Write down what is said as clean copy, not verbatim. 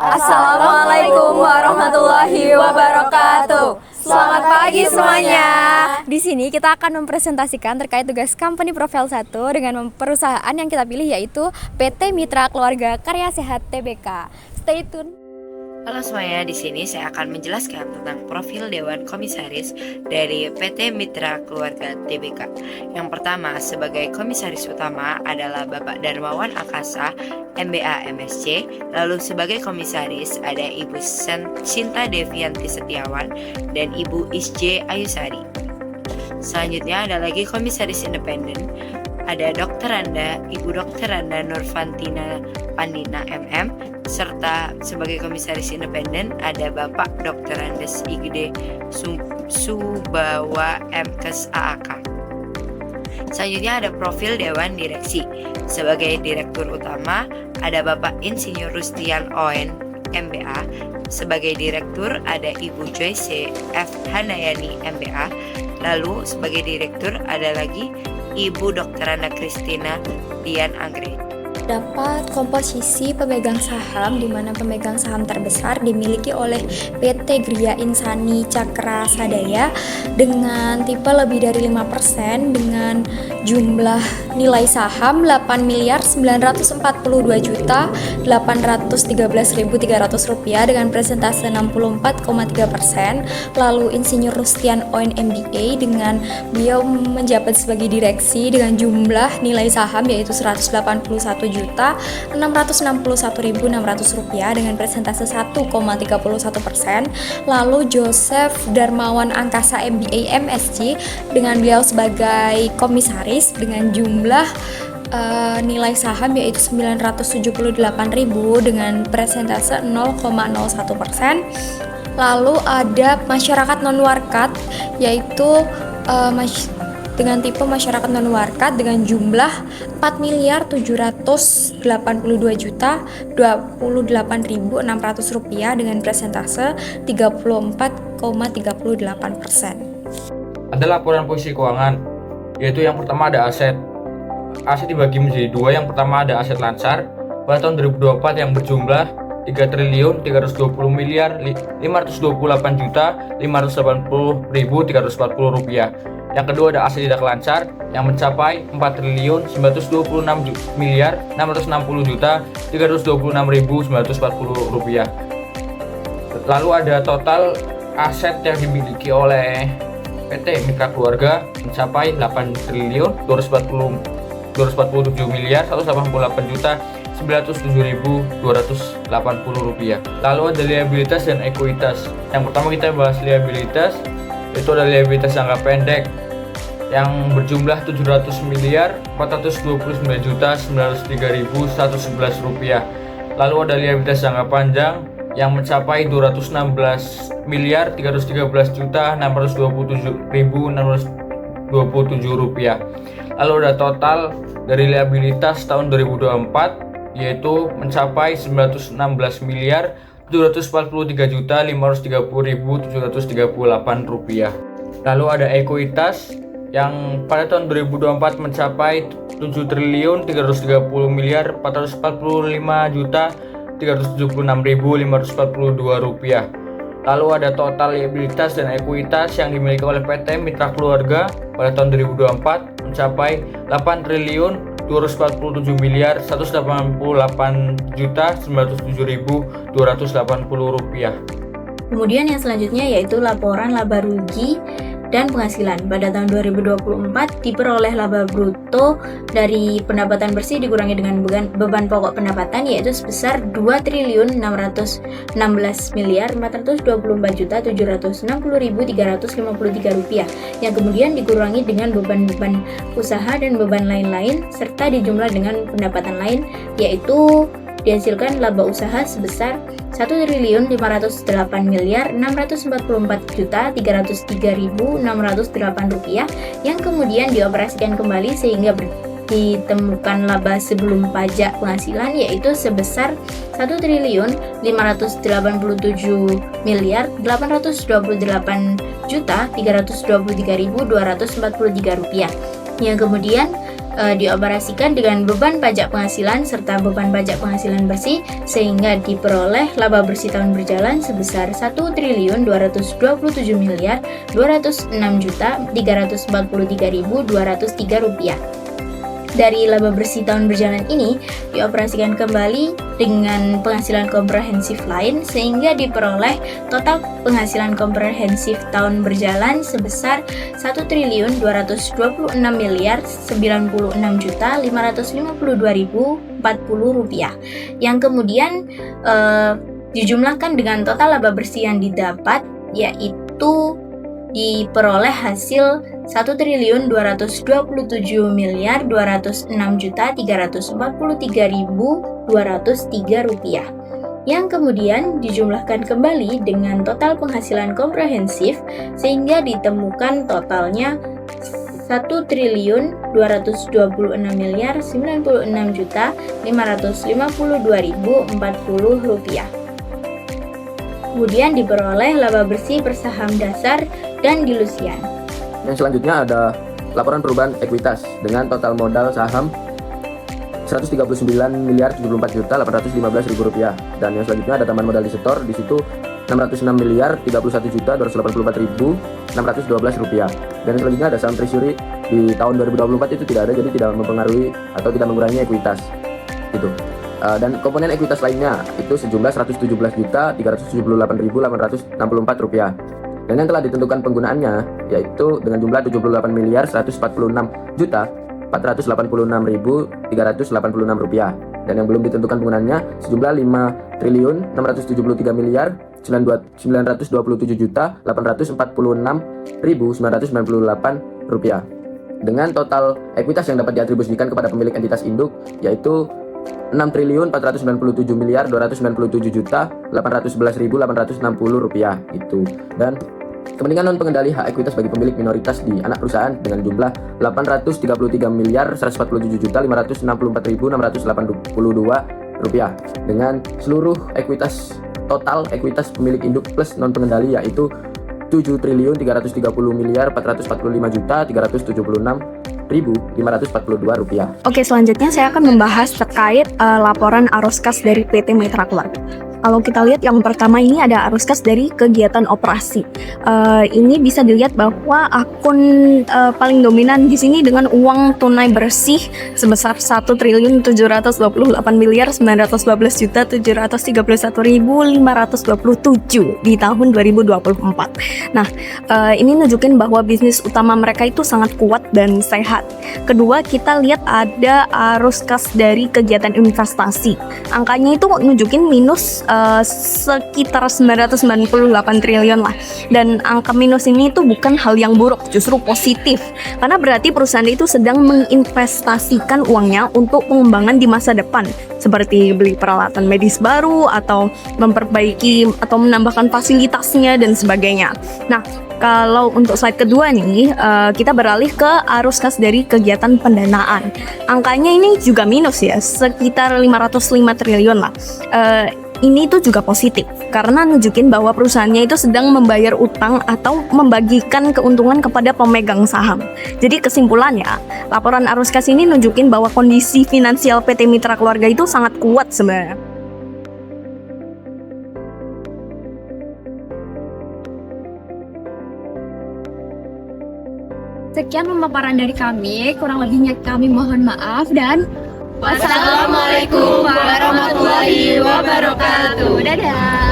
Assalamualaikum warahmatullahi wabarakatuh. Selamat pagi semuanya. Di sini kita akan mempresentasikan terkait tugas Company Profile 1 dengan perusahaan yang kita pilih, yaitu PT Mitra Keluarga Karya Sehat Tbk. Stay tune. Halo semuanya, di sini saya akan menjelaskan tentang profil Dewan Komisaris dari PT Mitra Keluarga Tbk. Yang pertama, sebagai komisaris utama adalah Bapak Darmawan Akasa, MBA MSc. Lalu sebagai komisaris ada Ibu Sinta Devianti Setiawan dan Ibu Isj Ayusari. Selanjutnya ada lagi komisaris independen, ada Ibu Dr. Randa Nurfantina Pandina MM, serta sebagai komisaris independen ada Bapak Dr. Andes Igede Subawa MKes AAK. Selanjutnya ada profil Dewan Direksi. Sebagai direktur utama ada Bapak Insinyur Rustian Oen MBA. Sebagai direktur ada Ibu Joyce F. Handayani MBA. Lalu sebagai direktur ada lagi Ibu Dr. Ana Kristina Dian Anggre. Dapat komposisi pemegang saham, di mana pemegang saham terbesar dimiliki oleh PT Gria Insani Cakra Sadaya dengan tipe lebih dari 5% dengan jumlah nilai saham 8.942.813.300 rupiah dengan persentase 64,3%. Lalu Insinyur Rustian Oen MBA dengan beliau menjabat sebagai direksi dengan jumlah nilai saham yaitu 181.661.600 rupiah dengan persentase 1,31%. Lalu Joseph Darmawan Angkasa MBA MSc dengan beliau sebagai komisaris dengan jumlah nilai saham yaitu 978.000 dengan persentase 0,01%. Lalu ada masyarakat non-warkat yaitu dengan tipe masyarakat non-warkat dengan jumlah 4.782.028.600 rupiah dengan persentase 34,38%. Ada laporan posisi keuangan, yaitu yang pertama ada aset. Aset dibagi menjadi dua. Yang pertama ada aset lancar pada tahun 2024 yang berjumlah 3.328.580.380.340 rupiah. Yang kedua ada aset tidak lancar yang mencapai 4.926.660.326.940 rupiah. Lalu ada total aset yang dimiliki oleh PT Mitra Keluarga mencapai 8.288.188.907.280 rupiah. Lalu ada liabilitas dan ekuitas. Yang pertama kita bahas liabilitas, itu ada liabilitas jangka pendek yang berjumlah 700.429.903.111 rupiah. Lalu ada liabilitas jangka panjang yang mencapai 216.313.627.627 rupiah. Lalu ada total dari liabilitas tahun 2024 yaitu mencapai 19.943.530.738 rupiah. Lalu ada ekuitas yang pada tahun 2024 mencapai 7.345.376.542 rupiah. Lalu ada total liabilitas dan ekuitas yang dimiliki oleh PT Mitra Keluarga pada tahun 2024 mencapai 8.248.188.907.280 rupiah. Kemudian yang selanjutnya yaitu laporan laba rugi dan penghasilan. Pada tahun 2024 diperoleh laba bruto dari pendapatan bersih dikurangi dengan beban pokok pendapatan yaitu sebesar 2.424.760.353 rupiah yang kemudian dikurangi dengan beban-beban usaha dan beban lain-lain serta dijumlah dengan pendapatan lain yaitu dihasilkan laba usaha sebesar 1.444.643.303.608 rupiah yang kemudian dioperasikan kembali sehingga ditemukan laba sebelum pajak penghasilan yaitu sebesar 1.587.828.323.243 rupiah yang kemudian dioperasikan dengan beban pajak penghasilan serta beban pajak penghasilan bersih sehingga diperoleh laba bersih tahun berjalan sebesar 1.227.206.343.203 rupiah. Dari laba bersih tahun berjalan ini dioperasikan kembali dengan penghasilan komprehensif lain sehingga diperoleh total penghasilan komprehensif tahun berjalan sebesar 1.296.096.552.040 rupiah yang kemudian dijumlahkan dengan total laba bersih yang didapat, yaitu diperoleh hasil 1.227.206.343.203 rupiah yang kemudian dijumlahkan kembali dengan total penghasilan komprehensif sehingga ditemukan totalnya 1.296.096.552.040 rupiah. Kemudian diperoleh laba bersih per saham dasar dan dilusian. Yang selanjutnya ada laporan perubahan ekuitas dengan total modal saham 139.074.815.000 rupiah. Dan yang selanjutnya ada tambahan modal di setor, di situ 606.031.284.612 rupiah. Dan yang selanjutnya ada saham treasury di tahun 2024 itu tidak ada, jadi tidak mempengaruhi atau tidak mengurangi ekuitas. Gitu. Dan komponen ekuitas lainnya itu sejumlah 117.378.864 rupiah. Dan yang telah ditentukan penggunaannya yaitu dengan jumlah 78.146.486.386 rupiah. Dan yang belum ditentukan penggunaannya sejumlah 5.677.946.898 rupiah. Dengan total ekuitas yang dapat diatribusikan kepada pemilik entitas induk yaitu 6.497.297.811.860 rupiah gitu. Dan kepentingan non pengendali hak ekuitas bagi pemilik minoritas di anak perusahaan dengan jumlah 833.147.564.682 rupiah dengan seluruh ekuitas total ekuitas pemilik induk plus non pengendali yaitu 7.330.445.376.542 rupiah. Oke, selanjutnya saya akan membahas terkait laporan arus kas dari PT Mitra Keluarga. Kalau kita lihat yang pertama ini ada arus kas dari kegiatan operasi. Ini bisa dilihat bahwa akun paling dominan di sini dengan uang tunai bersih sebesar 1.712.912.731.527 di tahun 2024. Nah, ini nunjukin bahwa bisnis utama mereka itu sangat kuat dan sehat. Kedua, kita lihat ada arus kas dari kegiatan investasi. Angkanya itu nunjukin minus sekitar 998 triliun lah. Dan angka minus ini itu bukan hal yang buruk, justru positif. Karena berarti perusahaan itu sedang menginvestasikan uangnya untuk pengembangan di masa depan, seperti beli peralatan medis baru atau memperbaiki atau menambahkan fasilitasnya dan sebagainya. Nah, kalau untuk slide kedua nih, kita beralih ke arus kas dari kegiatan pendanaan. Angkanya ini juga minus ya, sekitar 505 triliun lah. Ini tuh juga positif karena nunjukin bahwa perusahaannya itu sedang membayar utang atau membagikan keuntungan kepada pemegang saham. Jadi kesimpulannya, laporan arus kas ini nunjukin bahwa kondisi finansial PT Mitra Keluarga itu sangat kuat sebenarnya. Sekian pemaparan dari kami, kurang lebihnya kami mohon maaf dan Wassalamualaikum warahmatullahi wabarakatuh. dadah.